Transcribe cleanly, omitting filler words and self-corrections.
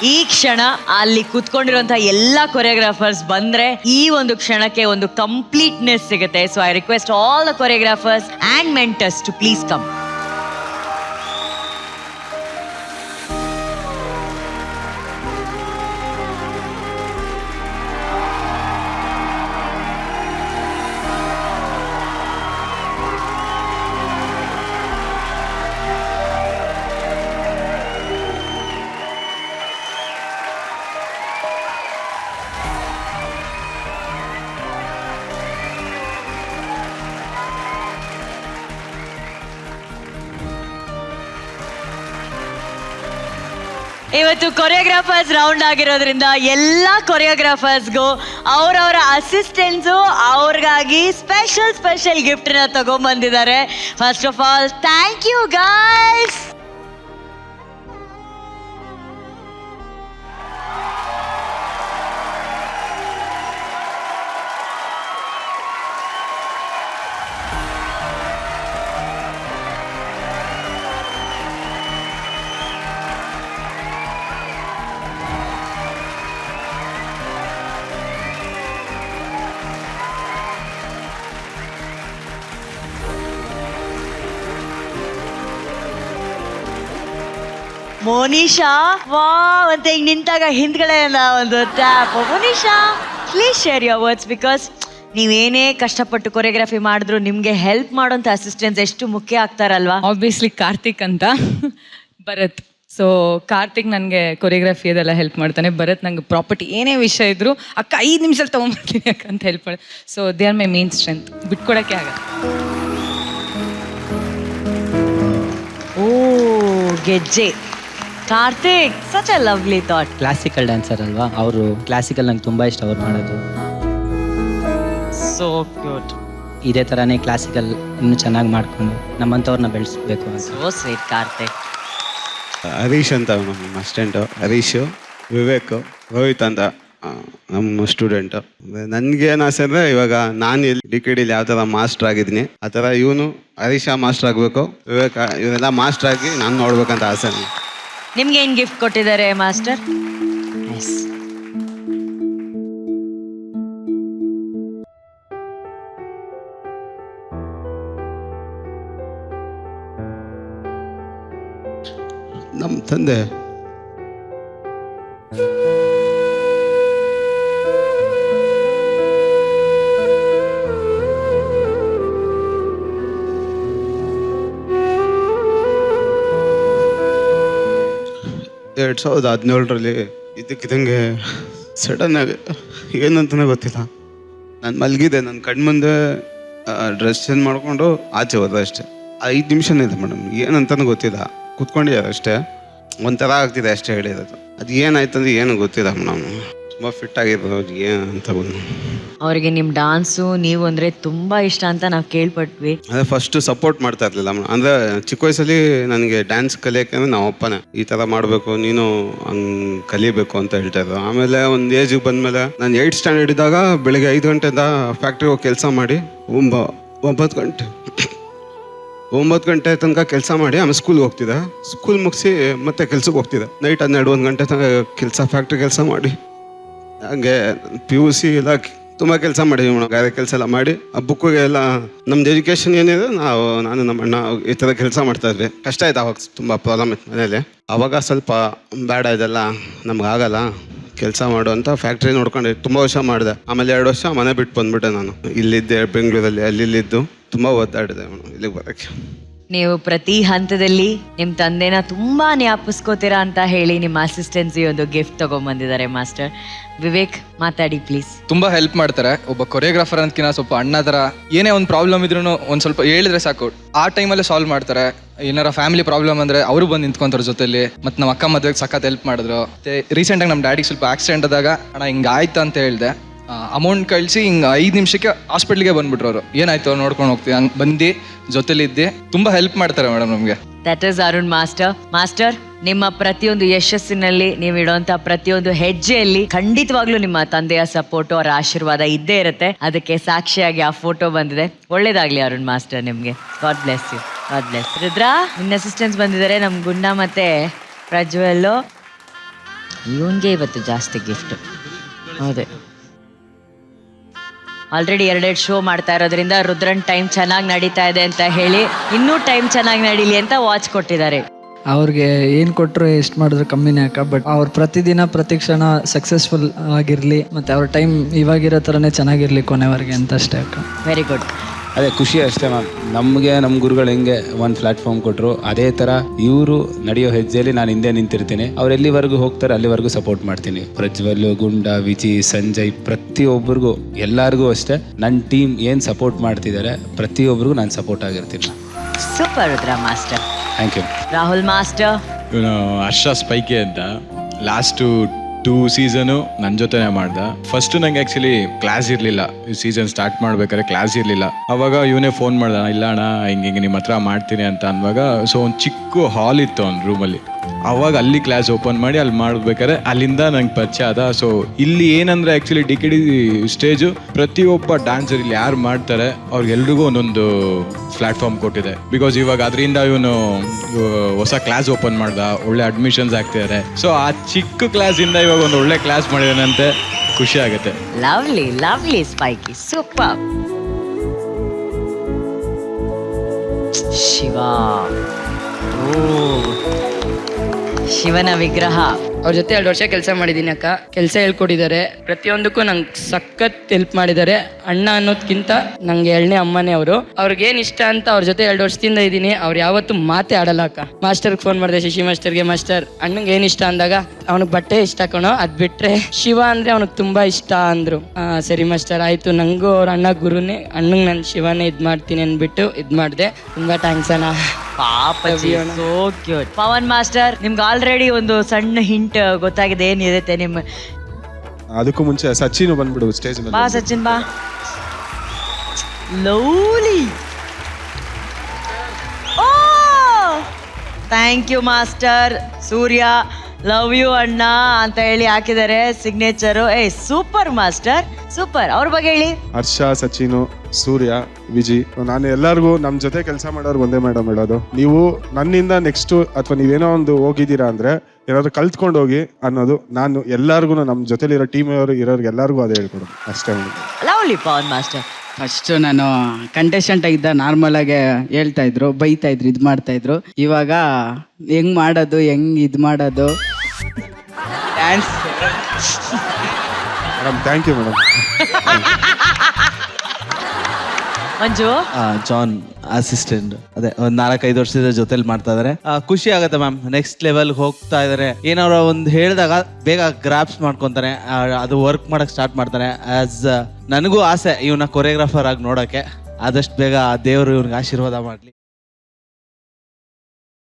ಈ ಕ್ಷಣ ಅಲ್ಲಿ ಕೂತ್ಕೊಂಡಿರುವಂತಹ ಎಲ್ಲಾ ಕೊರಿಯೋಗ್ರಾಫರ್ಸ್ ಬಂದ್ರೆ ಈ ಒಂದು ಕ್ಷಣಕ್ಕೆ ಒಂದು ಕಂಪ್ಲೀಟ್ನೆಸ್ ಸಿಗುತ್ತೆ. So I request all the choreographers and mentors to please come. ಇವತ್ತು ಕೊರಿಯೋಗ್ರಾಫರ್ಸ್ ರೌಂಡ್ ಆಗಿರೋದ್ರಿಂದ ಎಲ್ಲ ಕೊರಿಯೋಗ್ರಾಫರ್ಸ್ಗೂ ಅವರವರ ಅಸಿಸ್ಟೆಂಟ್ಸು ಅವ್ರಿಗಾಗಿ ಸ್ಪೆಷಲ್ ಗಿಫ್ಟ್ನ ತಗೊಂಡ್ಬಂದಿದ್ದಾರೆ. First of all thank you guys. Monisha ವಾ ಅಂತ ಈಗ ನಿಂತಾಗ ಹಿಂದ್ಗಡೆ ಒಂದು tap. Monisha please share your words, because ನೀವೇನೇ ಕಷ್ಟಪಟ್ಟು ಕೊರಿಯೋಗ್ರಫಿ ಮಾಡಿದ್ರು ನಿಮಗೆ ಹೆಲ್ಪ್ ಮಾಡೋಂಥ ಅಸಿಸ್ಟೆಂಟ್ಸ್ ಎಷ್ಟು ಮುಖ್ಯ ಆಗ್ತಾರಲ್ವಾ. ಆಬ್ವಿಯಸ್ಲಿ ಕಾರ್ತಿಕ್ ಅಂತ ಭರತ್. ಸೊ ಕಾರ್ತಿಕ್ ನನಗೆ ಕೊರಿಯೋಗ್ರಫಿ ಅದೆಲ್ಲ ಹೆಲ್ಪ್ ಮಾಡ್ತಾನೆ. ಭರತ್ ನಂಗೆ ಪ್ರಾಪರ್ಟಿ ಏನೇ ವಿಷಯ ಇದ್ರು ಅಕ್ಕ 5 ನಿಮಿಷದಲ್ಲಿ ತೊಗೊಂಡ್ಬರ್ತೀನಿ ಅಂತ ಹೆಲ್ಪ್ ಮಾಡಿ. So they are my main strength, ಬಿಟ್ಕೊಡೋಕ್ಕೆ ಆಗಲ್ಲ. Oh Gejje Karthik, such a lovely thought. Classical dancer ಅಲ್ವಾ ಅವರು, ಕ್ಲಾಸಿಕಲ್ ನಂಗೆ ತುಂಬ ಇಷ್ಟ ಅವ್ರು ಮಾಡೋದು. So cute. ಇದೇ ಥರನೇ ಕ್ಲಾಸಿಕಲ್ ಇನ್ನೂ ಚೆನ್ನಾಗಿ ಮಾಡ್ಕೊಂಡು ನಮ್ಮಂಥವ್ರನ್ನ ಬೆಳೆಸ್ಬೇಕು ಅಂತ. So sweet Karthik. ಹರೀಶ್ ಅಂತ ನಮ್ಮ ಅಸಿಸ್ಟೆಂಟು, ಹರೀಶು, ವಿವೇಕ್, ರೋಹಿತ್ ಅಂತ ನಮ್ಮ ಸ್ಟೂಡೆಂಟು. ನನಗೇನು ಆಸೆ ಅಂದರೆ ಇವಾಗ ನಾನು ಇಲ್ಲಿ DKD ಯಾವ ಥರ ಮಾಸ್ಟರ್ ಆಗಿದ್ದೀನಿ ಆ ಥರ ಇವನು ಹರೀಶ ಮಾಸ್ಟರ್ ಆಗಬೇಕು, ವಿವೇಕ ಇವರೆಲ್ಲ ಮಾಸ್ಟರ್ ಆಗಿ ನಾನು ನೋಡ್ಬೇಕಂತ ಆಸೆ. ನಿಮ್ಗೆ ಏನು ಗಿಫ್ಟ್ ಕೊಟ್ಟಿದ್ದಾರೆ ಮಾಸ್ಟರ್? ನೈಸ್. ನಮ್ಮ ತಂದೆ ಎರಡು 2017ರಲ್ಲಿ ಇದಕ್ಕಿದಂಗೆ ಸಡನ್ನಾಗಿ ಏನಂತಲೇ ಗೊತ್ತಿಲ್ಲ, ನಾನು ಮಲಗಿದೆ, ನನ್ನ ಕಣ್ಮುಂದೆ ಡ್ರೆಸ್ ಚೇಂಜ್ ಮಾಡಿಕೊಂಡು ಆಚೆ ಹೋದ ಅಷ್ಟೇ. 5 ನಿಮಿಷನೇ ಇದೆ ಮೇಡಮ್, ಏನಂತನೂ ಗೊತ್ತಿಲ್ಲ, ಕೂತ್ಕೊಂಡಿದ್ದಾರೆ ಅಷ್ಟೇ. ಒಂಥರ ಆಗ್ತಿದೆ ಅಷ್ಟೇ ಹೇಳಿರೋದು. ಅದು ಏನಾಯ್ತಂದ್ರೆ ಏನು ಗೊತ್ತಿಲ್ಲ ಮೇಡಮ್. ತುಂಬ ಫಿಟ್ ಆಗಿರೋದು ಏನಂತ ಅವರಿಗೆ ನಿಮ್ಮ ಡಾನ್ಸು ನೀವು ಅಂದರೆ ತುಂಬ ಇಷ್ಟ ಅಂತ ನಾವು ಕೇಳ್ಪಟ್ವಿ. ಅದೇ ಫಸ್ಟ್ ಸಪೋರ್ಟ್ ಮಾಡ್ತಾ ಇರಲಿಲ್ಲ ಮೇಡಮ್. ಅಂದರೆ ಚಿಕ್ಕ ವಯಸ್ಸಲ್ಲಿ ನನಗೆ ಡ್ಯಾನ್ಸ್ ಕಲಿಯೋಕೆ ಅಂದರೆ ನಮ್ಮ ಅಪ್ಪನೇ ಈ ಥರ ಮಾಡಬೇಕು, ನೀನು ಹಂಗೆ ಕಲಿಬೇಕು ಅಂತ ಹೇಳ್ತಾ ಇದ್ರು. ಆಮೇಲೆ ಒಂದು ಏಜಿಗೆ ಬಂದಮೇಲೆ ನಾನು 8th ಸ್ಟ್ಯಾಂಡರ್ಡ್ ಇದ್ದಾಗ ಬೆಳಿಗ್ಗೆ 5 ಗಂಟೆಯಿಂದ ಫ್ಯಾಕ್ಟ್ರಿಗೆ ಹೋಗಿ ಕೆಲಸ ಮಾಡಿ 9 ಗಂಟೆ ತನಕ ಕೆಲಸ ಮಾಡಿ ಆಮೇಲೆ ಸ್ಕೂಲ್ಗೆ ಹೋಗ್ತಿದ್ದೆ. ಸ್ಕೂಲ್ ಮುಗಿಸಿ ಮತ್ತೆ ಕೆಲ್ಸಕ್ಕೆ ಹೋಗ್ತಿದ್ದೆ. ನೈಟ್ 12-1 ಗಂಟೆ ತನಕ ಕೆಲಸ, ಫ್ಯಾಕ್ಟ್ರಿ ಕೆಲಸ ಮಾಡಿ ಹಾಗೆ PUC ಎಲ್ಲ ತುಂಬ ಕೆಲಸ ಮಾಡಿದ್ವಿ ಮೇಡಮ್. ಗಾರೆ ಕೆಲಸ ಎಲ್ಲ ಮಾಡಿ ಆ ಬುಕ್ಕಿಗೆ ಎಲ್ಲ ನಮ್ದು ಎಜುಕೇಷನ್ ಏನಿದೆ ನಾನು ನಮ್ಮ ಅಣ್ಣ ಈ ಥರ ಕೆಲಸ ಮಾಡ್ತಾ ಇದ್ವಿ. ಕಷ್ಟ ಆಯ್ತು ಅವಾಗ, ತುಂಬ ಪ್ರಾಬ್ಲಮ್ ಇತ್ತು ಮನೇಲಿ. ಆವಾಗ ಸ್ವಲ್ಪ ಬೇಡ ಇದೆಲ್ಲ ನಮ್ಗಾಗಲ್ಲ ಕೆಲಸ ಮಾಡು ಅಂತ ಫ್ಯಾಕ್ಟ್ರಿ ನೋಡ್ಕೊಂಡು ತುಂಬ ವರ್ಷ ಮಾಡಿದೆ. ಆಮೇಲೆ 2 ವರ್ಷ ಮನೆ ಬಿಟ್ಟು ಬಂದ್ಬಿಟ್ಟೆ. ನಾನು ಇಲ್ಲಿದ್ದೆ ಬೆಂಗಳೂರಲ್ಲಿ, ಇಲ್ಲಿದ್ದು ತುಂಬ ಒದ್ದಾಡಿದೆ ಮೇಡಮ್ ಇಲ್ಲಿಗೆ ಬರೋಕ್ಕೆ. ನೀವು ಪ್ರತಿ ಹಂತದಲ್ಲಿ ನಿಮ್ಮ ತಂದೆನ ತುಂಬಾ ಜ್ಞಾಪಿಸ್ಕೋತೀರಾ ಅಂತ ಹೇಳಿ ನಿಮ್ಮ ಅಸಿಸ್ಟೆನ್ಸಿ ಒಂದು ಗಿಫ್ಟ್ ತಗೊಂಡ್ಬಂದಿದ್ದಾರೆ ಮಾಸ್ಟರ್. ವಿವೇಕ್ ಮಾತಾಡಿ ಪ್ಲೀಸ್. ತುಂಬಾ ಹೆಲ್ಪ್ ಮಾಡ್ತಾರೆ. ಒಬ್ಬ ಕೊರಿಯೋಗ್ರಾಫರ್ ಅಂತಕಿನ ಸ್ವಲ್ಪ ಅಣ್ಣ ಥರ ಏನೇ ಒಂದು ಪ್ರಾಬ್ಲಮ್ ಇದ್ರೂ ಒಂದು ಸ್ವಲ್ಪ ಹೇಳಿದ್ರೆ ಸಾಕು, ಆ ಟೈಮಲ್ಲೇ ಸಾಲ್ವ್ ಮಾಡ್ತಾರೆ. ಏನಾರ ಫ್ಯಾಮಿಲಿ ಪ್ರಾಬ್ಲಮ್ ಅಂದರೆ ಅವರು ಬಂದು ನಿಂತ್ಕೊಂತಾರೆ ಜೊತೆಲಿ. ಮತ್ತು ನಮ್ಮ ಅಕ್ಕ ಮದುವೆಗೆ ಸಖತ್ ಹೆಲ್ಪ್ ಮಾಡಿದ್ರು. ಮತ್ತು ರೀಸೆಂಟಾಗಿ ನಮ್ಮ ಡ್ಯಾಡಿಗೆ ಸ್ವಲ್ಪ ಆಕ್ಸಿಡೆಂಟ್ ಆದಾಗ ಅಣ್ಣ ಹಿಂಗೆ ಆಯ್ತು ಅಂತ ಹೇಳಿದೆ, ಅಮೌಂಟ್ ಕಳಿಸಿ ಹಿಂಗೆ 5 ನಿಮಿಷಕ್ಕೆ ಹಾಸ್ಪಿಟ್ಲಿಗೆ ಬಂದ್ಬಿಟ್ರು ಅವರು. ಏನಾಯ್ತು ನೋಡ್ಕೊಂಡು ಹೋಗ್ತೀವಿ ಹಂಗೆ ಬಂದು ಜೊತೆಲಿದ್ದೆ ತುಂಬ ಹೆಲ್ಪ್ ಮಾಡ್ತಾರೆ ಮೇಡಮ್ ನಮಗೆ. That is Arun master. Master, ನಿಮ್ಮ ಪ್ರತಿಯೊಂದು ಯಶಸ್ಸಿನಲ್ಲಿ ನೀವು ಇಡುವಂತಹ ಪ್ರತಿಯೊಂದು ಹೆಜ್ಜೆಯಲ್ಲಿ ಖಂಡಿತವಾಗ್ಲೂ ನಿಮ್ಮ ತಂದೆಯ ಸಪೋರ್ಟು, ಅವರ ಆಶೀರ್ವಾದ ಇದ್ದೇ ಇರುತ್ತೆ. ಅದಕ್ಕೆ ಸಾಕ್ಷಿಯಾಗಿ ಆ ಫೋಟೋ ಬಂದಿದೆ. ಒಳ್ಳೇದಾಗ್ಲಿ ಅರುಣ್ ಮಾಸ್ಟರ್ ನಿಮಗೆ. God bless you. God bless. Rudra, ನಿನ್ನ ಅಸಿಸ್ಟೆನ್ಸ್ ಬಂದಿದ್ದಾರೆ, ನಮ್ಮ ಗುಂಡ ಮತ್ತೆ ಪ್ರಜ್ವಲ್ಲು. ಇವನ್ಗೆ ಇವತ್ತು ಜಾಸ್ತಿ ಗಿಫ್ಟ್. ಹೌದೇ, ಆಲ್ರೆಡಿ 2 ಶೋ ಮಾಡ್ತಾ ಇರೋದ್ರಿಂದ ರುದ್ರನ್ ಟೈಮ್ ಚೆನ್ನಾಗಿ ನಡೀತಾ ಇದೆ ಅಂತ ಹೇಳಿ ಇನ್ನೂ ಟೈಮ್ ಚೆನ್ನಾಗಿ ನಡೀಲಿ ಅಂತ ವಾಚ್ ಕೊಟ್ಟಿದ್ದಾರೆ. ಅವ್ರಿಗೆ ಏನು ಕೊಟ್ಟರು ಎಷ್ಟು ಮಾಡಿದ್ರು ಕಮ್ಮಿನೇ ಅಕ್ಕ. ಬಟ್ ಅವ್ರು ಪ್ರತಿದಿನ ಪ್ರತಿ ಕ್ಷಣ ಸಕ್ಸಸ್ಫುಲ್ ಆಗಿರಲಿ ಮತ್ತು ಅವ್ರ ಟೈಮ್ ಇವಾಗಿರೋ ಥರನೇ ಚೆನ್ನಾಗಿರಲಿ ಕೊನೆವರೆಗೆ ಅಂತ ಅಷ್ಟೇ ಅಕ್ಕ. Very good. ಅದೇ ಖುಷಿ ಅಷ್ಟೇ ಮ್ಯಾಮ್. ನಮಗೆ ನಮ್ಮ ಗುರುಗಳು ಹೆಂಗೆ ಒಂದು ಪ್ಲಾಟ್ಫಾರ್ಮ್ ಕೊಟ್ಟರು ಅದೇ ಥರ ಇವರು ನಡೆಯೋ ಹೆಜ್ಜೆಯಲ್ಲಿ ನಾನು ಹಿಂದೆ ನಿಂತಿರ್ತೀನಿ. ಅವ್ರು ಎಲ್ಲಿವರೆಗೂ ಹೋಗ್ತಾರೆ ಅಲ್ಲಿವರೆಗೂ ಸಪೋರ್ಟ್ ಮಾಡ್ತೀನಿ. ಪ್ರಜ್ವಲ್, ಗುಂಡ, ವಿಜಿ, ಸಂಜಯ್, ಪ್ರತಿಯೊಬ್ಬರಿಗೂ ಎಲ್ಲರಿಗೂ ಅಷ್ಟೇ ನನ್ನ ಟೀಮ್ ಏನು ಸಪೋರ್ಟ್ ಮಾಡ್ತಿದ್ದಾರೆ ಪ್ರತಿಯೊಬ್ಬರಿಗೂ ನಾನು ಸಪೋರ್ಟ್ ಆಗಿರ್ತೀನಿ. Super Rudra master. Thank you. Rahul master. ಇವನು ಹರ್ಷ ಸ್ಪೈಕೆ ಅಂತ ಲಾಸ್ಟು 2 ಸೀಸನು ನನ್ನ ಜೊತೆನೇ ಮಾಡ್ದ. ಫಸ್ಟ್ ನಂಗೆ ಆ್ಯಕ್ಚುಲಿ ಕ್ಲಾಸ್ ಇರಲಿಲ್ಲ, ಈ ಸೀಸನ್ ಸ್ಟಾರ್ಟ್ ಮಾಡ್ಬೇಕಾದ್ರೆ ಕ್ಲಾಸ್ ಇರಲಿಲ್ಲ. ಅವಾಗ ಇವನೇ ಫೋನ್ ಮಾಡ್ದ, ಇಲ್ಲ ಅಣ್ಣ ಹಿಂಗೆ ನಿಮ್ಮ ಹತ್ರ ಮಾಡ್ತೀನಿ ಅಂತ ಅನ್ನುವಾಗ ಸೊ ಒಂದು ಚಿಕ್ಕ ಹಾಲ್ ಇತ್ತು ಅವ್ನ ರೂಮಲ್ಲಿ. ಅವಾಗ ಅಲ್ಲಿ ಕ್ಲಾಸ್ ಓಪನ್ ಮಾಡಿ ಅಲ್ಲಿ ಮಾಡ್ಬೇಕಾದ್ರೆ ಅಲ್ಲಿಂದ ನಂಗೆ ಪರಿಚಯ ಆದ. ಸೊ ಇಲ್ಲಿ ಏನಂದ್ರೆ ಆ್ಯಕ್ಚುಲಿ DKD ಸ್ಟೇಜು ಪ್ರತಿಯೊಬ್ಬ ಡ್ಯಾನ್ಸರ್ ಇಲ್ಲಿ ಯಾರು ಮಾಡ್ತಾರೆ ಅವ್ರಿಗೆಲ್ರಿಗೂ ಒಂದೊಂದು ಪ್ಲಾಟ್ಫಾರ್ಮ್ ಕೊಟ್ಟಿದೆ. ಬಿಕಾಸ್ ಇವಾಗ ಅದರಿಂದ ಇವನು ಹೊಸ ಕ್ಲಾಸ್ ಓಪನ್ ಮಾಡ್ದ, ಒಳ್ಳೆ ಅಡ್ಮಿಷನ್ಸ್ ಆಗ್ತಿದ್ದಾರೆ. ಸೊ ಆ ಚಿಕ್ಕ ಕ್ಲಾಸಿಂದ ಇವಾಗ ಒಂದು ಒಳ್ಳೆ ಕ್ಲಾಸ್ ಮಾಡಿದಾನಂತೆ, ಖುಷಿ ಆಗುತ್ತೆ. Lovely lovely Spikey, super. Shiva, ಶಿವನ ವಿಗ್ರಹ. ಅವ್ರ ಜೊತೆ 2 ವರ್ಷ ಕೆಲಸ ಮಾಡಿದ್ದೀನಿ ಅಕ್ಕ. ಕೆಲಸ ಹೇಳ್ಕೊಟ್ಟಿದ್ದಾರೆ, ಪ್ರತಿಯೊಂದಕ್ಕೂ ನಂಗೆ ಸಖತ್ ಹೆಲ್ಪ್ ಮಾಡಿದ್ದಾರೆ. ಅಣ್ಣ ಅನ್ನೋದ್ಕಿಂತ ನಂಗೆ 2ನೇ ಅಮ್ಮನೇ ಅವರು. ಅವ್ರಿಗೇನು ಇಷ್ಟ ಅಂತ ಅವ್ರ ಜೊತೆ 2 ವರ್ಷದಿಂದ ಇದ್ದೀನಿ. ಅವ್ರು ಯಾವತ್ತೂ ಮಾತೇ ಆಡಲ್ಲ ಅಕ್ಕ. ಮಾಸ್ಟರ್ಗೆ ಫೋನ್ ಮಾಡಿದೆ, ಶಶಿ ಮಾಸ್ಟರ್ಗೆ, ಮಾಸ್ಟರ್ ಅಣ್ಣಂಗೆ ಏನು ಇಷ್ಟ ಅಂದಾಗ ಅವ್ನಿಗೆ ಬಟ್ಟೆ ಇಷ್ಟ ಕಣೋ, ಅದು ಬಿಟ್ಟರೆ ಶಿವ ಅಂದರೆ ಅವ್ನಿಗೆ ತುಂಬ ಇಷ್ಟ ಅಂದರು. ಸರಿ ಮಾಸ್ಟರ್ ಆಯಿತು, ನನಗೂ ಅವ್ರ ಅಣ್ಣ ಗುರುನೇ, ಅಣ್ಣಂಗೆ ನಾನು ಶಿವನೇ ಇದು ಮಾಡ್ತೀನಿ ಅಂದ್ಬಿಟ್ಟು ಇದು ಮಾಡಿದೆ. ತುಂಬ ಥ್ಯಾಂಕ್ಸ್ ಅಣ್ಣ. ಪಾಪಜಿ, ಸೋ ಕ್ಯೂಟ್. ಪವನ್ ಮಾಸ್ಟರ್, ನಿಮ್ಗೆ ಆಲ್ರೆಡಿ ಒಂದು ಸಣ್ಣ ಹಿಂಟ್ ಗೊತ್ತಾಗಿದೆ ಏನಿರುತ್ತೆ ನಿಮ್ಮ. ಅದಕ್ಕೂ ಮುಂಚೆ ಸಚಿನ್ ಬಂದ್ಬಿಡು ಸ್ಟೇಜ್ ಮೇಲೆ. ಬಾ ಸಚಿನ್ ಬಾ. Lovely. Oh thank you master. Surya love you ಅಣ್ಣ ಅಂತ ಹೇಳಿ ಹಾಕಿದ್ದಾರೆ ಸಿಗ್ನೇಚರು. Super master, super. ಅವ್ರ ಬಗ್ಗೆ ಹೇಳಿ. ಹರ್ಷ, ಸಚಿನು, ಸೂರ್ಯ, ವಿಜಿ, ನಾನು ಎಲ್ಲರಿಗೂ ನಮ್ಮ ಜೊತೆ ಕೆಲಸ ಮಾಡೋರು ಒಂದೇ ಮೇಡಮ್ ಹೇಳೋದು, ನೀವು ನನ್ನಿಂದ ನೆಕ್ಸ್ಟ್ ಅಥವಾ ನೀವೇನೋ ಒಂದು ಹೋಗಿದ್ದೀರಾ ಅಂದ್ರೆ ಏನಾದ್ರು ಕಲ್ತ್ಕೊಂಡು ಹೋಗಿ ಅನ್ನೋದು. ನಾನು ಎಲ್ಲರಿಗೂ ನಮ್ಮ ಜೊತೆಲಿರೋ ಟೀಮ್ ಇರೋರಿಗೆ ಎಲ್ಲರಿಗೂ ಅದೇ ಹೇಳ್ಕೊಡೋದು ಅಷ್ಟೇ. Lovely Pavan master. ಫಸ್ಟು ನಾನು ಕಂಟೆಸ್ಟೆಂಟ್ ಆಗಿದ್ದ ನಾರ್ಮಲ್ ಆಗಿ ಹೇಳ್ತಾ ಇದ್ರು, ಬೈತಾ ಇದ್ರು, ಇದು ಮಾಡ್ತಾ ಇದ್ರು. ಇವಾಗ ಹೆಂಗ್ ಮಾಡೋದು, ಹೆಂಗ್ ಇದು ಮಾಡೋದು, dance. Madam thank you madam. Manju. ಜಾನ್ ಅಸಿಸ್ಟೆಂಟ್, ಅದೇ ಒಂದ್ 4-5 ವರ್ಷದ ಜೊತೆಲಿ ಮಾಡ್ತಾ ಇದಾರೆ. ಖುಷಿ ಆಗತ್ತೆ ಮ್ಯಾಮ್. ನೆಕ್ಸ್ಟ್ ಲೆವೆಲ್ ಹೋಗ್ತಾ ಇದಾರೆ. ಏನಾದ್ರು ಒಂದು ಹೇಳಿದಾಗ ಬೇಗ ಗ್ರಾಪ್ಸ್ ಮಾಡ್ಕೊಂತಾನೆ, ಅದು ವರ್ಕ್ ಮಾಡಕ್ ಸ್ಟಾರ್ಟ್ ಮಾಡ್ತಾನೆ. ಆಸ್ ನನಗೂ ಆಸೆ ಇವನ್ನ ಕೊರಿಯೋಗ್ರಾಫರ್ ಆಗಿ ನೋಡಕ್ಕೆ. ಆದಷ್ಟು ಬೇಗ ದೇವರು ಇವ್ರಿಗೆ ಆಶೀರ್ವಾದ ಮಾಡ್ಲಿ.